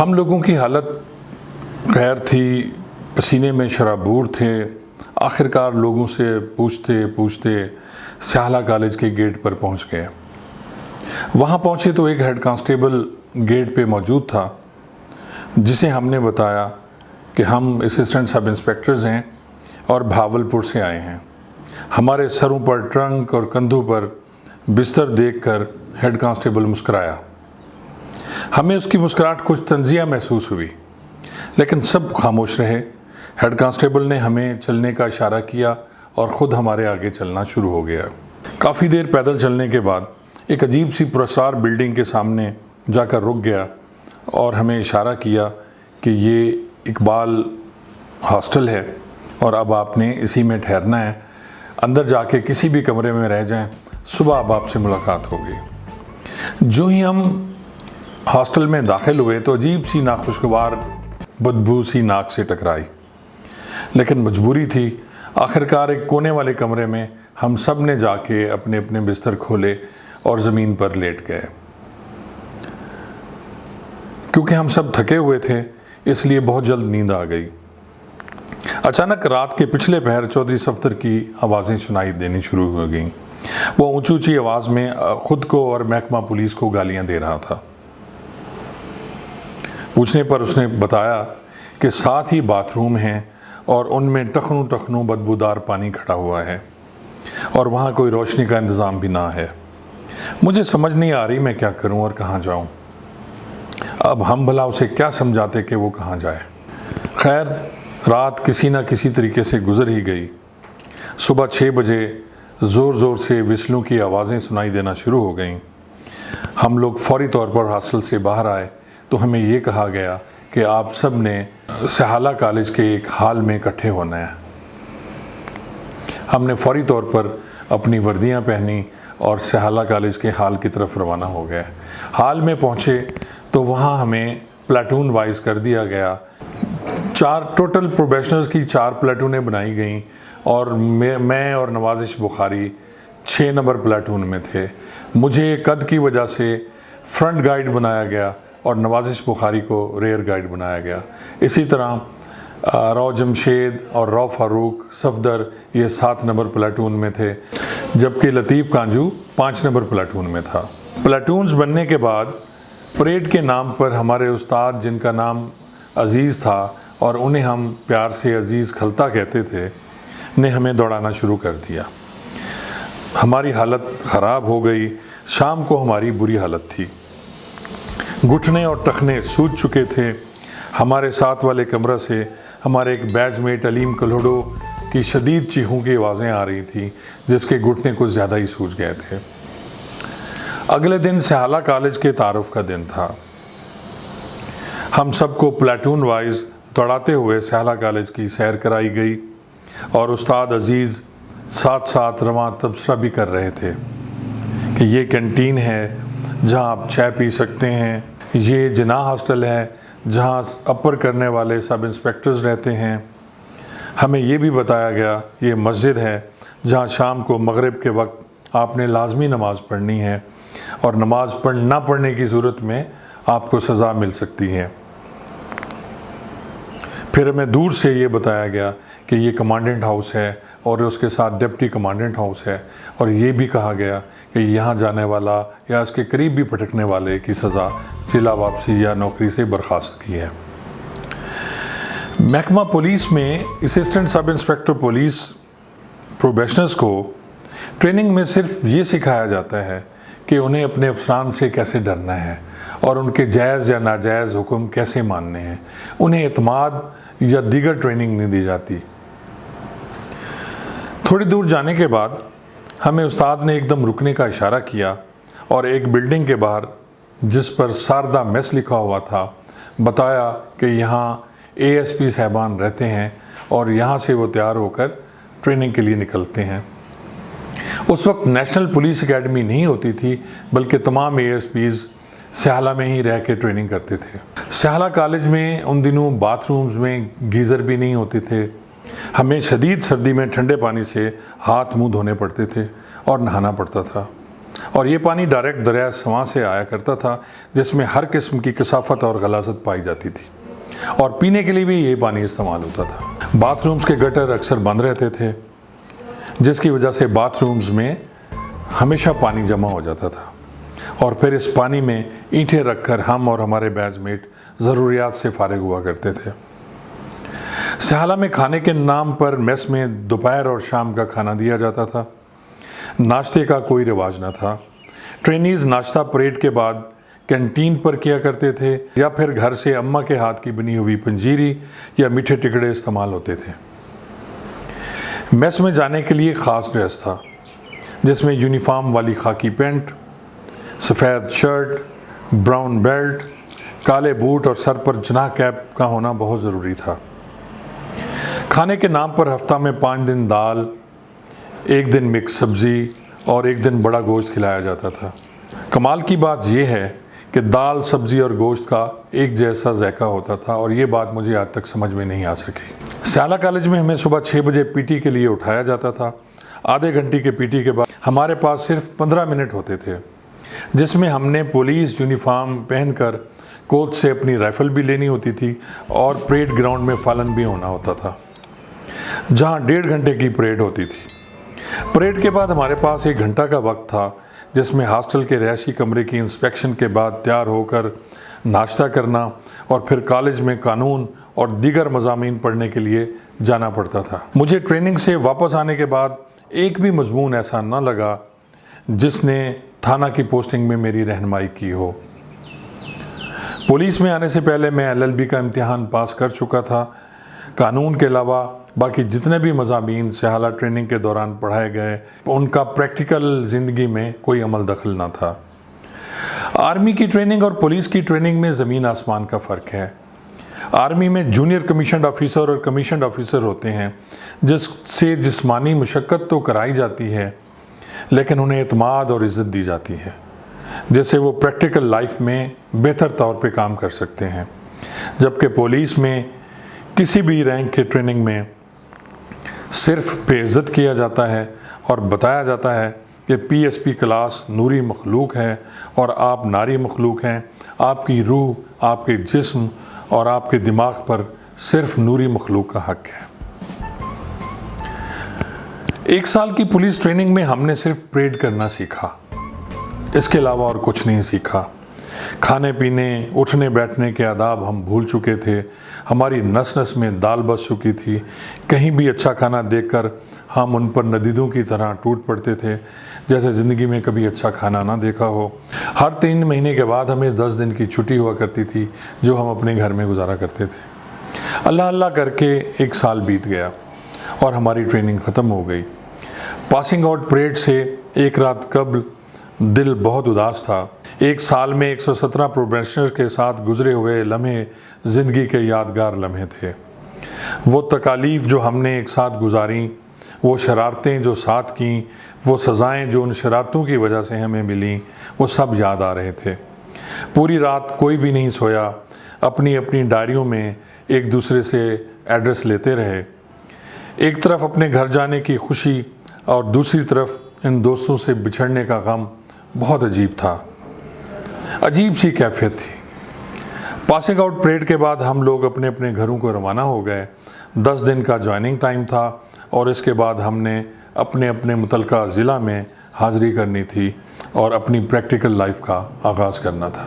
ہم لوگوں کی حالت غیر تھی، پسینے میں شرابور تھے۔ آخرکار لوگوں سے پوچھتے پوچھتے سیالہ کالج کے گیٹ پر پہنچ گئے۔ وہاں پہنچے تو ایک ہیڈ کانسٹیبل گیٹ پہ موجود تھا، جسے ہم نے بتایا کہ ہم اسسٹنٹ سب انسپیکٹرز ہیں اور بھاولپور سے آئے ہیں۔ ہمارے سروں پر ٹرنک اور کندھوں پر بستر دیکھ کر ہیڈ کانسٹیبل مسکرایا۔ ہمیں اس کی مسکراہٹ کچھ طنزیہ محسوس ہوئی، لیکن سب خاموش رہے۔ ہیڈ کانسٹیبل نے ہمیں چلنے کا اشارہ کیا اور خود ہمارے آگے چلنا شروع ہو گیا۔ کافی دیر پیدل چلنے کے بعد ایک عجیب سی پراسرار بلڈنگ کے سامنے جا کر رک گیا اور ہمیں اشارہ کیا کہ یہ اقبال ہاسٹل ہے اور اب آپ نے اسی میں ٹھہرنا ہے۔ اندر جا کے کسی بھی کمرے میں رہ جائیں، صبح اب آپ سے ملاقات ہوگی۔ جو ہی ہم ہاسٹل میں داخل ہوئے تو عجیب سی ناخوشگوار بدبو سی ناک سے ٹکرائی، لیکن مجبوری تھی۔ آخرکار ایک کونے والے کمرے میں ہم سب نے جا کے اپنے اپنے بستر کھولے اور زمین پر لیٹ گئے۔ کیونکہ ہم سب تھکے ہوئے تھے، اس لیے بہت جلد نیند آ گئی۔ اچانک رات کے پچھلے پہر چودھری صفدر کی آوازیں سنائی دینی شروع ہو گئیں۔ وہ اونچی اونچی آواز میں خود کو اور محکمہ پولیس کو گالیاں دے رہا تھا۔ پوچھنے پر اس نے بتایا کہ ساتھ ہی باتھ روم ہیں اور ان میں ٹخنوں ٹخنوں بدبودار پانی کھڑا ہوا ہے اور وہاں کوئی روشنی کا انتظام بھی نہ ہے۔ مجھے سمجھ نہیں آ رہی میں کیا کروں اور کہاں جاؤں۔ اب ہم بھلا اسے کیا سمجھاتے کہ وہ کہاں جائے۔ خیر، رات کسی نہ کسی طریقے سے گزر ہی گئی۔ صبح 6 بجے زور زور سے وسلوں کی آوازیں سنائی دینا شروع ہو گئیں۔ ہم لوگ فوری طور پر ہاسٹل سے باہر آئے تو ہمیں یہ کہا گیا کہ آپ سب نے سیالہ کالج کے ایک ہال میں اکٹھے ہونا ہے۔ ہم نے فوری طور پر اپنی وردیاں پہنی اور سیالہ کالج کے ہال کی طرف روانہ ہو گئے۔ ہال میں پہنچے تو وہاں ہمیں پلاٹون وائز کر دیا گیا۔ ٹوٹل پروبیشنرز کی 4 پلاٹونیں بنائی گئیں اور میں اور نوازش بخاری 6 نمبر پلاٹون میں تھے۔ مجھے قد کی وجہ سے فرنٹ گائیڈ بنایا گیا اور نوازش بخاری کو ریئر گائیڈ بنایا گیا۔ اسی طرح رو جمشید اور رو فاروق صفدر یہ 7 نمبر پلاٹون میں تھے، جبکہ لطیف کانجو 5 نمبر پلاٹون میں تھا۔ پلاٹونز بننے کے بعد پریڈ کے نام پر ہمارے استاد، جن کا نام عزیز تھا اور انہیں ہم پیار سے عزیز کھلتا کہتے تھے، نے ہمیں دوڑانا شروع کر دیا۔ ہماری حالت خراب ہو گئی۔ شام کو ہماری بری حالت تھی، گھٹنے اور ٹخنے سوج چکے تھے۔ ہمارے ساتھ والے کمرہ سے ہمارے ایک بیچ میٹ علیم کلہوڑو کی شدید چیخوں کی آوازیں آ رہی تھیں، جس کے گھٹنے کچھ زیادہ ہی سوج گئے تھے۔ اگلے دن سیالہ کالج کے تعارف کا دن تھا۔ ہم سب کو پلاٹون وائز دوڑاتے ہوئے سیالہ کالج کی سیر کرائی گئی اور استاد عزیز ساتھ ساتھ رواں تبصرہ بھی کر رہے تھے کہ یہ کینٹین ہے جہاں آپ چائے پی سکتے ہیں، یہ جناح ہاسٹل ہے جہاں اپر کرنے والے سب انسپیکٹرز رہتے ہیں۔ ہمیں یہ بھی بتایا گیا یہ مسجد ہے جہاں شام کو مغرب کے وقت آپ نے لازمی نماز پڑھنی ہے اور نماز نہ پڑھنے کی صورت میں آپ کو سزا مل سکتی ہے۔ پھر ہمیں دور سے یہ بتایا گیا کہ یہ کمانڈنٹ ہاؤس ہے اور اس کے ساتھ ڈپٹی کمانڈنٹ ہاؤس ہے، اور یہ بھی کہا گیا کہ یہاں جانے والا یا اس کے قریب بھی پھٹکنے والے کی سزا ضلع واپسی یا نوکری سے برخاست کی ہے۔ محکمہ پولیس میں اسسٹنٹ سب انسپیکٹر پولیس پروبیشنرز کو ٹریننگ میں صرف یہ سکھایا جاتا ہے کہ انہیں اپنے افسران سے کیسے ڈرنا ہے اور ان کے جائز یا ناجائز حکم کیسے ماننے ہیں۔ انہیں اعتماد یا دیگر ٹریننگ نہیں دی جاتی۔ تھوڑی دور جانے کے بعد ہمیں استاد نے ایک دم رکنے کا اشارہ کیا اور ایک بلڈنگ کے باہر، جس پر ساردہ میس لکھا ہوا تھا، بتایا کہ یہاں اے ایس پی صاحبان رہتے ہیں اور یہاں سے وہ تیار ہو کر ٹریننگ کے لیے نکلتے ہیں۔ اس وقت نیشنل پولیس اکیڈمی نہیں ہوتی تھی، بلکہ تمام اے ایس پیز سیالہ میں ہی رہ کے ٹریننگ کرتے تھے۔ سیالہ کالج میں ان دنوں باتھ رومز میں گیزر بھی نہیں ہوتے تھے۔ ہمیں شدید سردی میں ٹھنڈے پانی سے ہاتھ منہ دھونے پڑتے تھے اور نہانا پڑتا تھا۔ اور یہ پانی ڈائریکٹ دریائے سواں سے آیا کرتا تھا، جس میں ہر قسم کی کثافت اور غلاظت پائی جاتی تھی، اور پینے کے لیے بھی یہ پانی استعمال ہوتا تھا۔ باتھ رومز کے گٹر اکثر بند رہتے تھے، جس کی وجہ سے باتھ رومز میں ہمیشہ پانی جمع ہو جاتا تھا، اور پھر اس پانی میں اینٹیں رکھ کر ہم اور ہمارے بیچ میٹ ضروریات سے فارغ ہوا کرتے تھے۔ سیالہ میں کھانے کے نام پر میس میں دوپہر اور شام کا کھانا دیا جاتا تھا۔ ناشتے کا کوئی رواج نہ تھا۔ ٹرینیز ناشتہ پریڈ کے بعد کینٹین پر کیا کرتے تھے، یا پھر گھر سے اماں کے ہاتھ کی بنی ہوئی پنجیری یا میٹھے ٹکڑے استعمال ہوتے تھے۔ میس میں جانے کے لیے خاص ڈریس تھا، جس میں یونیفارم والی خاکی پینٹ، سفید شرٹ، براؤن بیلٹ، کالے بوٹ اور سر پر جناح کیپ کا ہونا بہت ضروری تھا۔ کھانے کے نام پر ہفتہ میں 5 دن دال، 1 دن مکس سبزی اور 1 دن بڑا گوشت کھلایا جاتا تھا۔ کمال کی بات یہ ہے کہ دال، سبزی اور گوشت کا ایک جیسا ذائقہ ہوتا تھا، اور یہ بات مجھے آج تک سمجھ میں نہیں آ سکی۔ سیالہ کالج میں ہمیں صبح 6 بجے پی ٹی کے لیے اٹھایا جاتا تھا۔ آدھے گھنٹے کے پی ٹی کے بعد ہمارے پاس صرف 15 منٹ ہوتے تھے، جس میں ہم نے پولیس یونیفارم پہن کر کوچ سے اپنی رائفل بھی لینی ہوتی تھی، اور پریڈ گراؤنڈ میں فالن بھی ہونا ہوتا تھا، جہاں 1.5 گھنٹے کی پریڈ ہوتی تھی۔ پریڈ کے بعد ہمارے پاس 1 گھنٹہ کا وقت تھا، جس میں ہاسٹل کے رہائشی کمرے کی انسپیکشن کے بعد تیار ہو کر ناشتہ کرنا، اور پھر کالج میں قانون اور دیگر مضامین پڑھنے کے لیے جانا پڑتا تھا۔ مجھے ٹریننگ سے واپس آنے کے بعد ایک بھی مضمون ایسا نہ لگا جس نے تھانہ کی پوسٹنگ میں میری رہنمائی کی ہو۔ پولیس میں آنے سے پہلے میں LLB کا امتحان پاس کر چکا تھا۔ قانون کے علاوہ باقی جتنے بھی مضامین سیالہ ٹریننگ کے دوران پڑھائے گئے، ان کا پریکٹیکل زندگی میں کوئی عمل دخل نہ تھا۔ آرمی کی ٹریننگ اور پولیس کی ٹریننگ میں زمین آسمان کا فرق ہے۔ آرمی میں جونیئر کمیشنڈ آفیسر اور کمیشنڈ آفیسر ہوتے ہیں، جس سے جسمانی مشقت تو کرائی جاتی ہے، لیکن انہیں اعتماد اور عزت دی جاتی ہے، جس سے وہ پریکٹیکل لائف میں بہتر طور پہ کام کر سکتے ہیں۔ جبکہ پولیس میں کسی بھی رینک کے ٹریننگ میں صرف بے عزت کیا جاتا ہے اور بتایا جاتا ہے کہ PSP کلاس نوری مخلوق ہے اور آپ ناری مخلوق ہیں، آپ کی روح، آپ کے جسم اور آپ کے دماغ پر صرف نوری مخلوق کا حق ہے۔ 1 سال کی پولیس ٹریننگ میں ہم نے صرف پریڈ کرنا سیکھا، اس کے علاوہ اور کچھ نہیں سیکھا۔ کھانے پینے، اٹھنے بیٹھنے کے آداب ہم بھول چکے تھے، ہماری نس نس میں دال بس چکی تھی۔ کہیں بھی اچھا کھانا دیکھ کر ہم ان پر ندیدوں کی طرح ٹوٹ پڑتے تھے، جیسے زندگی میں کبھی اچھا کھانا نہ دیکھا ہو۔ ہر 3 مہینے کے بعد ہمیں 10 دن کی چھٹی ہوا کرتی تھی، جو ہم اپنے گھر میں گزارا کرتے تھے۔ اللہ اللہ کر کے 1 سال بیت گیا اور ہماری ٹریننگ ختم ہو گئی۔ پاسنگ آؤٹ پریڈ سے 1 رات قبل دل بہت اداس تھا۔ 1 سال میں 117 پروبیشنر کے ساتھ گزرے ہوئے لمحے زندگی کے یادگار لمحے تھے۔ وہ تکالیف جو ہم نے ایک ساتھ گزاریں، وہ شرارتیں جو ساتھ کیں، وہ سزائیں جو ان شرارتوں کی وجہ سے ہمیں ملیں، وہ سب یاد آ رہے تھے۔ پوری رات کوئی بھی نہیں سویا، اپنی اپنی ڈائریوں میں ایک دوسرے سے ایڈریس لیتے رہے۔ ایک طرف اپنے گھر جانے کی خوشی اور دوسری طرف ان دوستوں سے بچھڑنے کا غم بہت عجیب تھا، عجیب سی کیفیت تھی۔ پاسنگ آؤٹ پریڈ کے بعد ہم لوگ اپنے اپنے گھروں کو روانہ ہو گئے۔ 10 دن کا جوائننگ ٹائم تھا، اور اس کے بعد ہم نے اپنے اپنے متعلقہ ضلع میں حاضری کرنی تھی اور اپنی پریکٹیکل لائف کا آغاز کرنا تھا۔